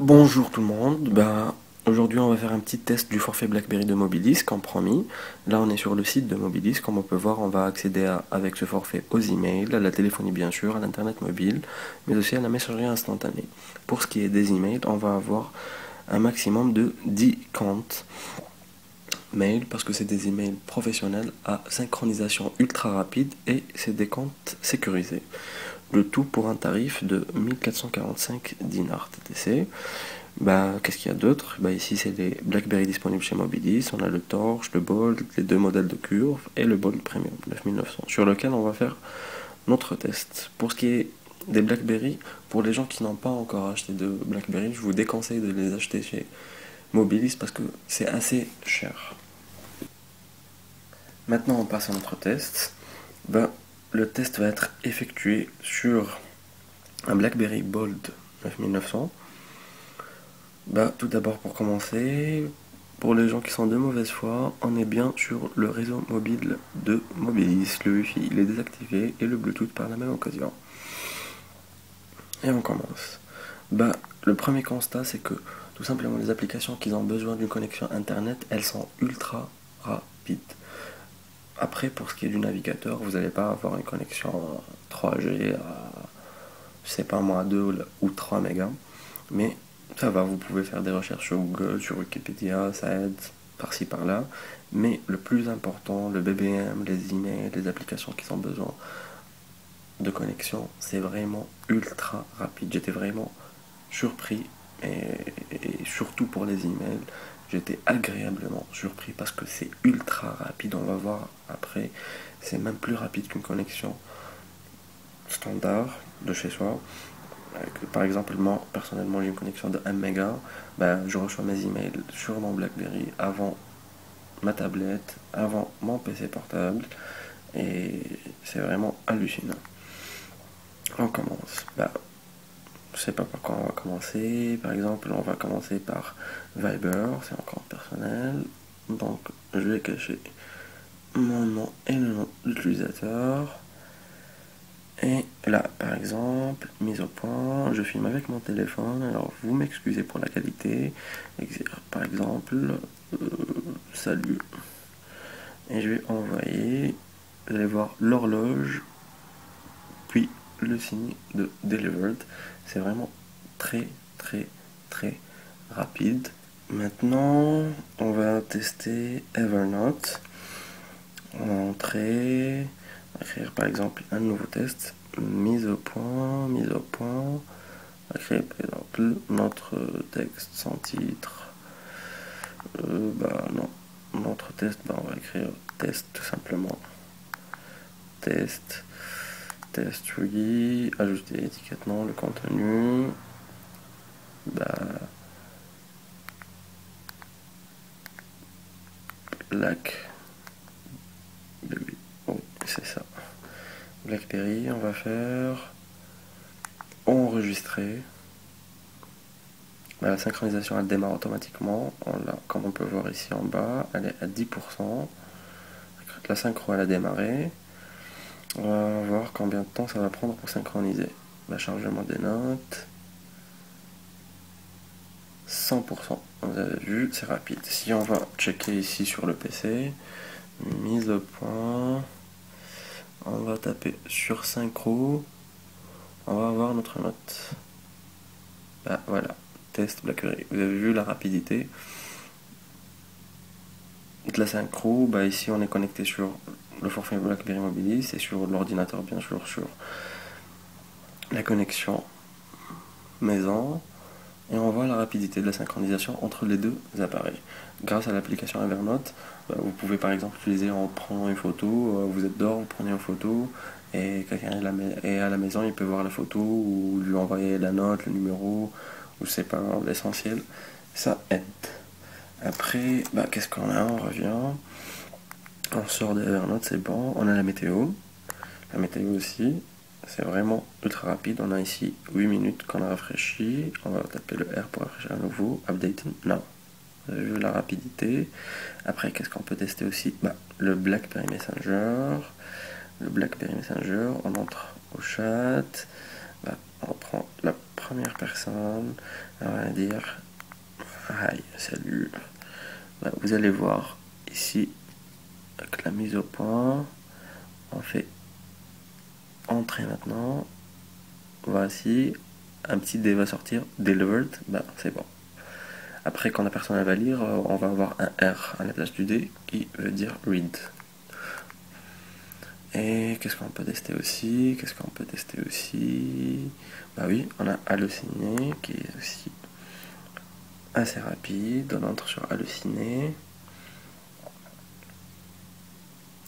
Bonjour tout le monde, aujourd'hui on va faire un petit test du forfait BlackBerry de Mobilisk comme promis. Là on est sur le site de Mobilisk, comme on peut voir on va accéder avec ce forfait aux emails, à la téléphonie bien sûr, à l'internet mobile, mais aussi à la messagerie instantanée. Pour ce qui est des emails, on va avoir un maximum de 10 comptes mail parce que c'est des emails professionnels à synchronisation ultra rapide et c'est des comptes sécurisés. Le tout pour un tarif de 1445 dinars TTC. Qu'est-ce qu'il y a d'autre? Ici, c'est les BlackBerry disponibles chez Mobilis. On a le Torch, le Bold, les deux modèles de curve et le Bold Premium 9900, sur lequel on va faire notre test. Pour ce qui est des BlackBerry, pour les gens qui n'ont pas encore acheté de BlackBerry, je vous déconseille de les acheter chez Mobilis parce que c'est assez cher. Maintenant, on passe à notre test. Le test va être effectué sur un BlackBerry Bold 9900. Tout d'abord, pour commencer, pour les gens qui sont de mauvaise foi, on est bien sur le réseau mobile de Mobilis. Le Wi-Fi il est désactivé et le Bluetooth par la même occasion. Et on commence. Le premier constat, c'est que tout simplement les applications qui ont besoin d'une connexion internet, elles sont ultra rapides. Après, pour ce qui est du navigateur, vous n'allez pas avoir une connexion 3G à, je sais pas moi, 2 ou 3 mégas, mais ça va, vous pouvez faire des recherches sur Google, sur Wikipédia, ça aide par-ci par-là, mais le plus important, le BBM, les emails, les applications qui ont besoin de connexion, c'est vraiment ultra rapide. J'étais vraiment surpris, et surtout pour les emails, j'étais agréablement surpris parce que c'est ultra rapide. On va voir après, c'est même plus rapide qu'une connexion standard de chez soi. Par exemple, moi personnellement j'ai une connexion de 1 méga, je reçois mes emails sur mon BlackBerry avant ma tablette, avant mon PC portable, et c'est vraiment hallucinant. On commence. Je sais pas par quoi on va commencer. Par exemple, on va commencer par Viber, c'est encore personnel. Donc, je vais cacher mon nom et le nom d'utilisateur. Et là, par exemple, mise au point, je filme avec mon téléphone. Alors, vous m'excusez pour la qualité. Par exemple, salut. Et je vais envoyer. Vous allez voir l'horloge, puis le signe de delivered. C'est vraiment très très très rapide. Maintenant, on va tester Evernote. On va entrer, on va écrire par exemple un nouveau test, mise au point, on va créer par exemple notre texte sans titre. Non, notre test, on va écrire test tout simplement. Test, test oui, ajouter l'étiquette, non, le contenu. Black, oh, c'est ça. BlackBerry, on va faire enregistrer. La synchronisation elle démarre automatiquement. Comme on peut voir ici en bas, elle est à 10%. La synchro elle a démarré. On va voir combien de temps ça va prendre pour synchroniser. Chargement des notes. 100%. Vous avez vu, c'est rapide. Si on va checker ici sur le PC, mise au point, on va taper sur synchro, on va avoir notre note. Voilà, test BlackBerry. Vous avez vu la rapidité de la synchro. Ici on est connecté sur le forfait BlackBerry Mobilis et sur l'ordinateur bien sûr, sur la connexion maison, et on voit la rapidité de la synchronisation entre les deux appareils. Grâce à l'application Evernote, vous pouvez par exemple utiliser en prenant une photo, vous êtes dehors, vous prenez une photo, et quelqu'un est à la maison, il peut voir la photo, ou lui envoyer la note, le numéro, ou je sais pas, l'essentiel, ça aide. Après, qu'est-ce qu'on a? On revient, on sort de Evernote, c'est bon, on a la météo aussi, c'est vraiment ultra rapide. On a ici 8 minutes qu'on a rafraîchi. On va taper le R pour rafraîchir à nouveau. Update now. Vous avez vu la rapidité. Après, qu'est-ce qu'on peut tester aussi? Le BlackBerry Messenger. On entre au chat. On prend la première personne. On va dire hi, salut. Bah, vous allez voir ici avec la mise au point. On fait entrer maintenant. Voici, un petit D va sortir, delivered, bah c'est bon. Après, quand la personne va lire, on va avoir un R à la place du D qui veut dire read. Et qu'est-ce qu'on peut tester aussi? Bah oui, on a Halluciné qui est aussi assez rapide. On entre sur Halluciné.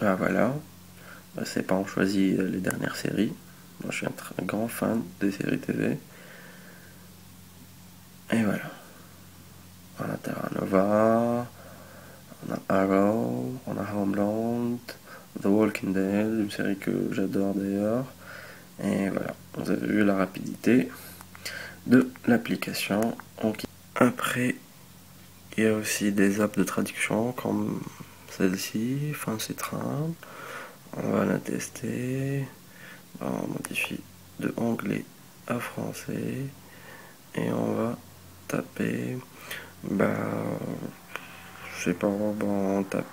Ah voilà. Bah, c'est pas, on choisit les dernières séries. Moi je suis un grand fan des séries TV. Et voilà. On a Terra Nova, on a Arrow, on a Homeland, The Walking Dead, une série que j'adore d'ailleurs. Et voilà, vous avez vu la rapidité de l'application. Après, il y a aussi des apps de traduction comme celle-ci, Fancy Train. On va la tester. On modifie de anglais à français. Et on va taper. Bah, je sais pas, bon, on tape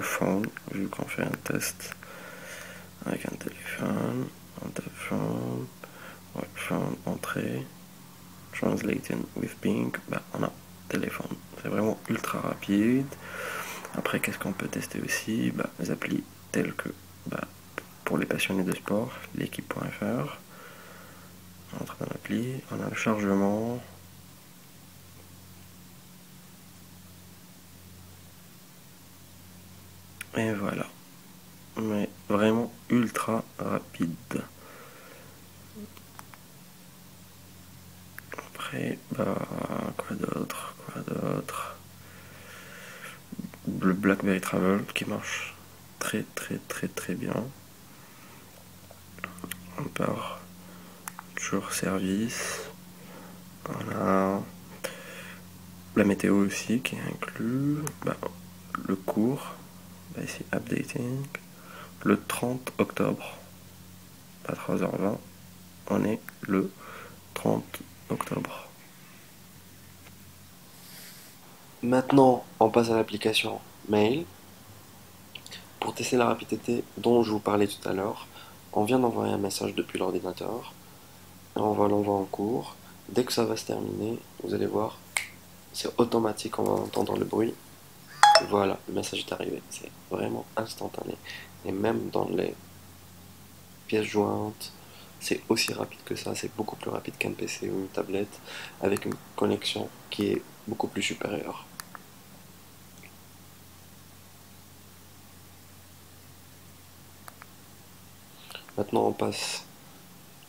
phone, vu qu'on fait un test avec un téléphone. On tape phone, ouais, phone, entrée, translating with Bing, bah, on a téléphone. C'est vraiment ultra rapide. Après, qu'est-ce qu'on peut tester aussi? Bah, les applis telles que, bah, pour les passionnés de sport, l'équipe.fr. On entre dans l'appli, on a le chargement. Et voilà. Mais vraiment ultra rapide. Après, bah, quoi d'autre. Le BlackBerry Travel qui marche très bien. On part sur service. On a la météo aussi qui est inclus. Bah, le cours, bah, ici updating. Le 30 octobre à 3h20. On est le 30 octobre. Maintenant, on passe à l'application Mail. Pour tester la rapidité dont je vous parlais tout à l'heure, on vient d'envoyer un message depuis l'ordinateur. On va l'envoyer en cours. Dès que ça va se terminer, vous allez voir, c'est automatique, on va entendre le bruit. Voilà, le message est arrivé. C'est vraiment instantané. Et même dans les pièces jointes, c'est aussi rapide que ça. C'est beaucoup plus rapide qu'un PC ou une tablette avec une connexion qui est beaucoup plus supérieure. Maintenant, on passe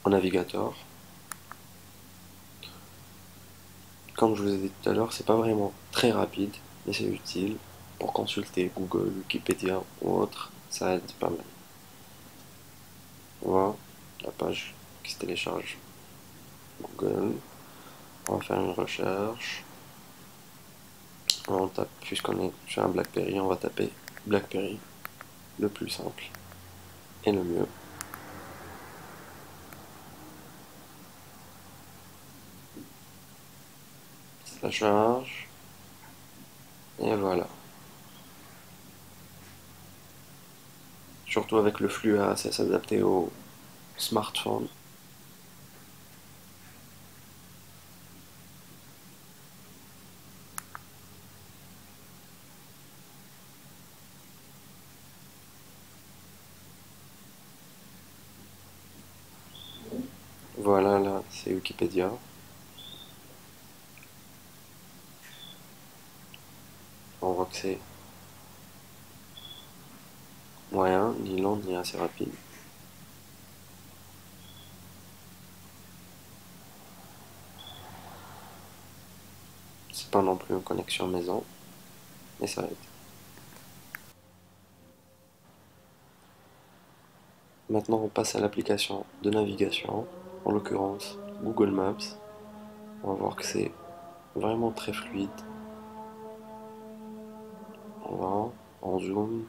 au navigateur. Comme je vous ai dit tout à l'heure, c'est pas vraiment très rapide, mais c'est utile pour consulter Google, Wikipédia ou autre. Ça aide pas mal. Voilà la page qui se télécharge Google. On va faire une recherche. On tape, puisqu'on est sur un BlackBerry, on va taper BlackBerry, le plus simple et le mieux. Ça charge. Et voilà. Surtout avec le flux assez adapté au smartphone. Voilà, là, c'est Wikipédia. On voit que c'est moyen, ni lent, ni assez rapide. C'est pas non plus une connexion maison, mais ça aide. Maintenant, on passe à l'application de navigation, en l'occurrence Google Maps. On va voir que c'est vraiment très fluide. On va, on zoom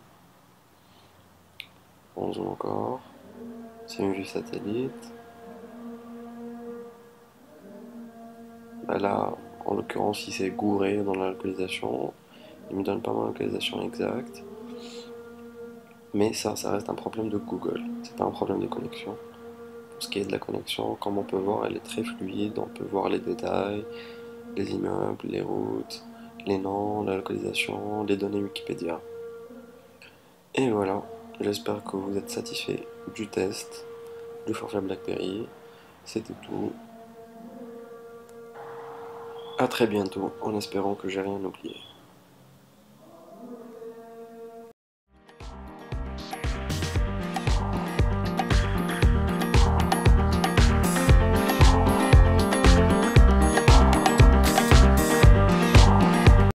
encore. C'est une vue satellite. Bah là, en l'occurrence, il s'est gouré dans la localisation. Il me donne pas ma localisation exacte. Mais ça reste un problème de Google. C'est pas un problème de connexion. Pour ce qui est de la connexion, comme on peut voir, elle est très fluide. On peut voir les détails, les immeubles, les routes, les noms, la localisation, les données Wikipédia. Et voilà, j'espère que vous êtes satisfait du test du forfait BlackBerry. C'était tout. À très bientôt, en espérant que j'ai rien oublié.